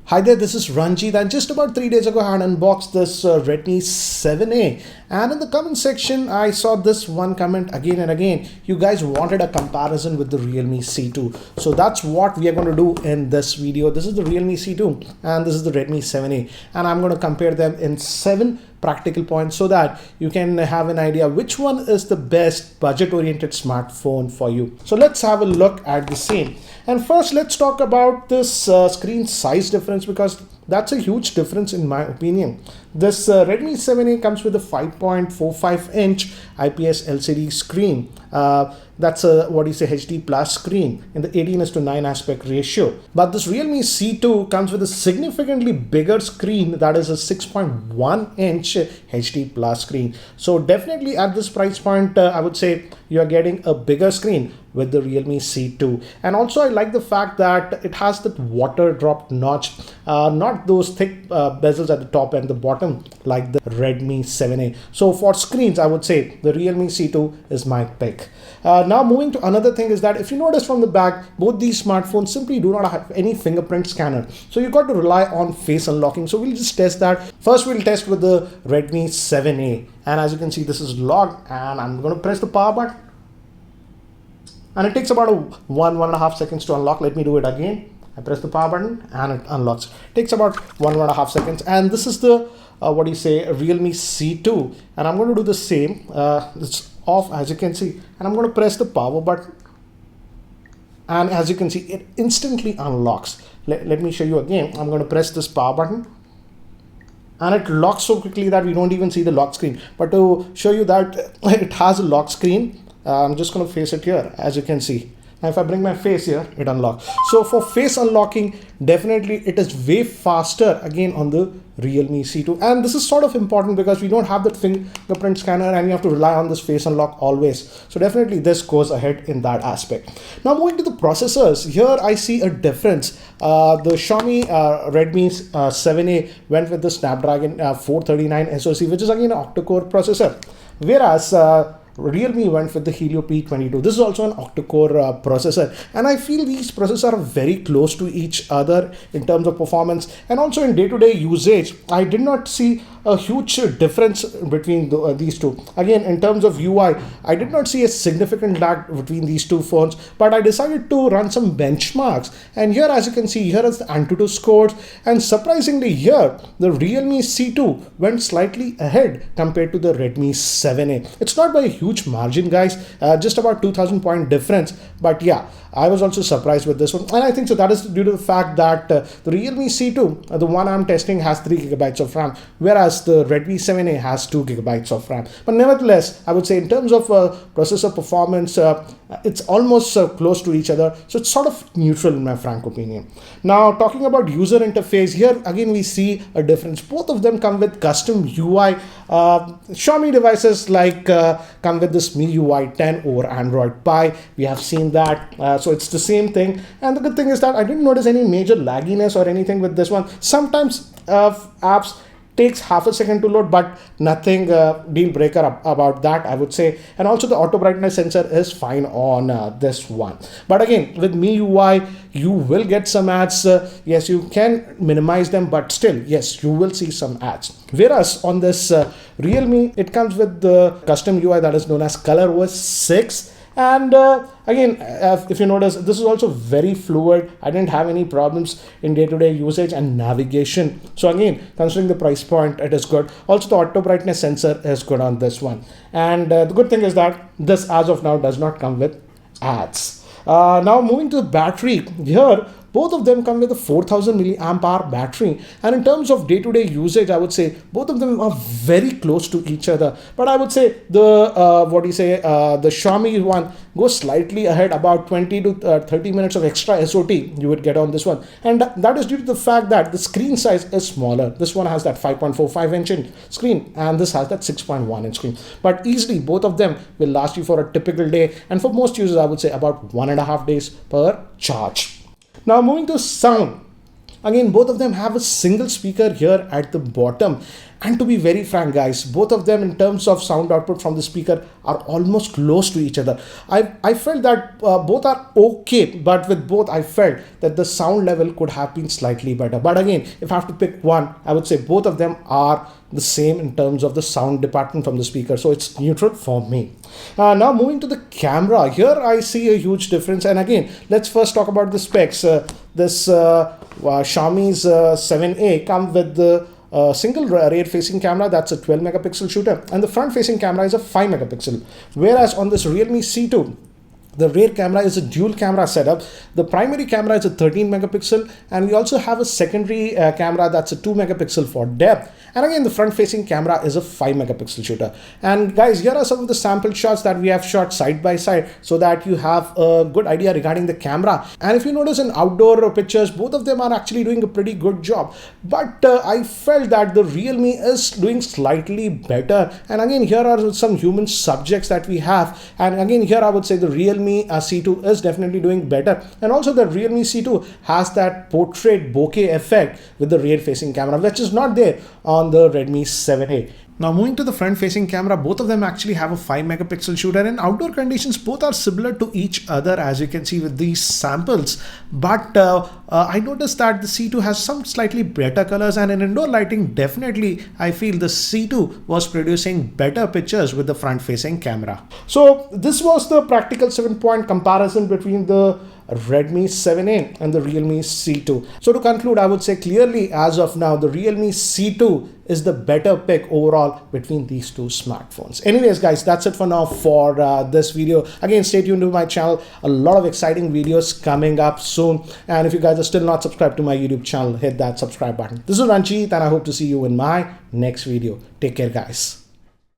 Hi there, this is Ranjit, and just about 3 days ago I had unboxed this Redmi 7A, and in the comment section I saw this one comment again and again. You guys wanted a comparison with the Realme C2, so that's what we are going to do in this video. This is the Realme C2 and this is the Redmi 7A, and I'm going to compare them in 7 practical points so that you can have an idea which one is the best budget oriented smartphone for you. So let's have a look at the same. And first let's talk about this screen size difference, because that's a huge difference in my opinion. This Redmi 7A comes with a 5.45 inch IPS LCD screen. That's a HD plus screen in the 18:9 aspect ratio. But this Realme C2 comes with a significantly bigger screen, that is a 6.1 inch HD plus screen. So definitely at this price point, I would say you are getting a bigger screen with the Realme C2. And also I like the fact that it has that water drop notch, not those thick bezels at the top and the bottom like the Redmi 7A. So for screens, I would say the Realme C2 is my pick. Now moving to another thing is that if you notice from the back, both these smartphones simply do not have any fingerprint scanner. So you got to rely on face unlocking. So we'll just test that. First we'll test with the Redmi 7A. And as you can see, this is locked, and I'm going to press the power button. And it takes about 1.5 seconds to unlock. Let me do it again. I press the power button and it unlocks. It takes about 1.5 seconds. And this is the Realme C2. And I'm going to do the same. It's off, as you can see. And I'm going to press the power button. And as you can see, it instantly unlocks. Let me show you again. I'm going to press this power button. And it locks so quickly that we don't even see the lock screen. But to show you that it has a lock screen, I'm just going to face it here, as you can see. Now if I bring my face here, it unlocks. So for face unlocking, definitely it is way faster again on the Realme C2. And this is sort of important because we don't have that fingerprint scanner and you have to rely on this face unlock always. So definitely this goes ahead in that aspect. Now moving to the processors, here I see a difference. The Xiaomi Redmi 7A went with the Snapdragon 439 SoC, which is again an octa-core processor. Whereas Realme went with the Helio P22. This is also an octa-core processor, and I feel these processors are very close to each other in terms of performance, and also in day-to-day usage I did not see a huge difference between these two. Again, in terms of UI, I did not see a significant lag between these two phones, but I decided to run some benchmarks, and here as you can see, here is the Antutu scores, and surprisingly here the Realme C2 went slightly ahead compared to the Redmi 7A. It's not by a huge margin, guys, just about 2000 point difference, but yeah, I was also surprised with this one, and I think so that is due to the fact that the Realme C2, the one I'm testing, has 3 GB of RAM, whereas the Redmi 7A has 2 GB of RAM. But nevertheless, I would say in terms of processor performance, it's almost close to each other, so it's sort of neutral in my frank opinion. Now talking about user interface, here again we see a difference. Both of them come with custom UI. Xiaomi devices come with this MIUI 10 over Android Pie. We have seen that, so it's the same thing. And the good thing is that I didn't notice any major lagginess or anything with this one. Sometimes apps takes half a second to load, but nothing deal breaker about that, I would say. And also the auto brightness sensor is fine on this one. But again, with MIUI, you will get some ads. Yes, you can minimize them, but still, yes, you will see some ads. Whereas on this Realme, it comes with the custom UI that is known as ColorOS 6. And again, if you notice, this is also very fluid. I didn't have any problems in day-to-day usage and navigation. So again, considering the price point, it is good. Also, the auto brightness sensor is good on this one. And the good thing is that this, as of now, does not come with ads. Now moving to the battery, here both of them come with a 4000 milliamp hour battery, and in terms of day-to-day usage, I would say both of them are very close to each other. But I would say the the Xiaomi one goes slightly ahead, about 20 to 30 minutes of extra SOT you would get on this one, and that is due to the fact that the screen size is smaller. This one has that 5.45 inch screen, and this has that 6.1 inch screen. But easily both of them will last you for a typical day, and for most users, I would say about 1.5 days per charge. Now moving to sound, Again, both of them have a single speaker here at the bottom. And to be very frank, guys, both of them in terms of sound output from the speaker are almost close to each other. I felt that both are okay, but with both I felt that the sound level could have been slightly better. But again, if I have to pick one, I would say both of them are the same in terms of the sound department from the speaker. So it's neutral for me. Now moving to the camera, here I see a huge difference. And again, let's first talk about the specs. This Xiaomi's 7A come with the single rear facing camera, that's a 12 megapixel shooter, and the front facing camera is a 5 megapixel. Whereas on this Realme C2, the rear camera is a dual camera setup. The primary camera is a 13 megapixel, and we also have a secondary camera that's a 2 megapixel for depth. And again, the front facing camera is a 5 megapixel shooter. And guys, here are some of the sample shots that we have shot side by side so that you have a good idea regarding the camera. And if you notice in outdoor pictures, both of them are actually doing a pretty good job. But I felt that the Realme is doing slightly better. And again, here are some human subjects that we have. And again, here I would say the Realme C2 is definitely doing better. And also the Realme C2 has that portrait bokeh effect with the rear facing camera, which is not there on the Redmi 7A. Now moving to the front facing camera, both of them actually have a 5 megapixel shooter. In outdoor conditions, both are similar to each other, as you can see with these samples. But I noticed that the C2 has some slightly better colors, and in indoor lighting, definitely I feel the C2 was producing better pictures with the front facing camera. So this was the practical 7-point comparison between the Redmi 7A and the Realme C2. So to conclude, I would say clearly as of now, the Realme C2 is the better pick overall between these two smartphones. Anyways, guys, that's it for now for this video. Again, stay tuned to my channel. A lot of exciting videos coming up soon. And if you guys are still not subscribed to my YouTube channel, hit that subscribe button. This is Ranjit, and I hope to see you in my next video. Take care, guys.